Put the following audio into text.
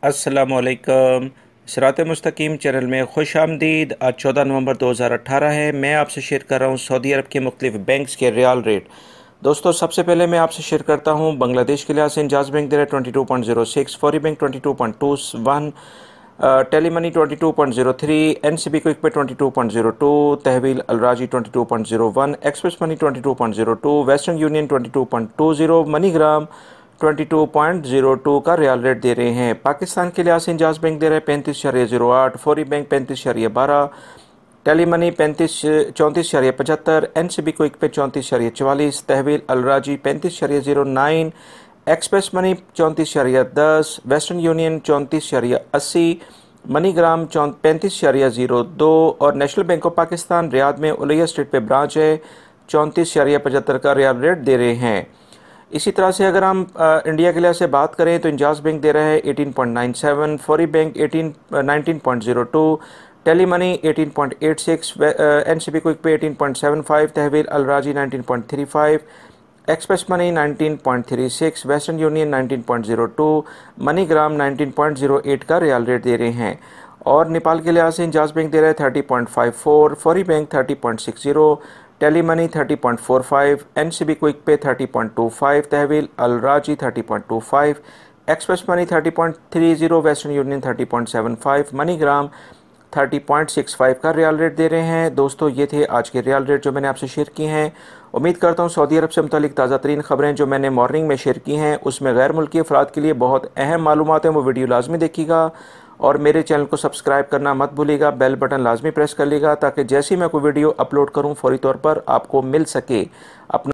अस्सलामुअलैकुम। सिरात मुस्तकीम चैनल में खुश आमदीद। आज 14 नवंबर 2018 है। मैं आपसे शेयर कर रहा हूँ सऊदी अरब के मुख्तलिफ बैंक्स के रियाल रेट। दोस्तों, सबसे पहले मैं आपसे शेयर करता हूँ बांग्लादेश के लिहाज से इंजाज बैंक दे रहा है 22.06, Fawri bank 22.21, Tele Money 22.03, NCB Quick Pay 22.02, Tahweel Al Rajhi 22.01, Express Money 22.02, Western Union 22.20, MoneyGram 22.02 का रियाल रेट दे रहे हैं। पाकिस्तान के लिहाज से इंजाज बैंक दे रहे हैं 35.08, Fawri bank 35.12, Tele Money 34.75, NCB Quick Pay 34.44, Tahweel Al Rajhi 35.09, Express Money 34.10, Western Union 34.80, MoneyGram 35.02 और National Bank of Pakistan Riyadh में उलैया स्ट्रीट पे ब्रांच है 34.75 का रियाल रेट दे रहे हैं। इसी तरह से अगर हम इंडिया के लिहाज से बात करें तो इंजाज बैंक दे रहा है 18.97, Fawri bank 19.02, Tele Money 18.86, NCB Quick Pay 18.75, Tahweel Al Rajhi 19.35, Express Money 19.36, Western Union 19.02, MoneyGram 19.08 का रियाल रेट दे रहे हैं। और नेपाल के लिहाज से इंजाज बैंक दे रहा है 30.54, Fawri bank 30.60, Tele Money 30.45, NCB Quick Pay 30.25, Tahweel Al Rajhi 30.25, Express Money 30.30, Western Union 30.75, MoneyGram 30.65 का रियाल रेट दे रहे हैं। दोस्तों, ये थे आज के रियाल रेट जो मैंने आपसे शेयर किए हैं। उम्मीद करता हूँ सऊदी अरब से मुतालिक ताज़ा तरीन ख़बरें जो मैंने मॉर्निंग में शेयर की हैं उसमें गैर मुल्की अफराद के लिए बहुत अहम मालूमात हैं, वो वीडियो लाजमी देखिएगा और मेरे चैनल को सब्सक्राइब करना मत भूलिएगा। बेल बटन लाजमी प्रेस कर लीजिएगा ताकि जैसे ही मैं कोई वीडियो अपलोड करूँ फौरी तौर पर आपको मिल सके। अपना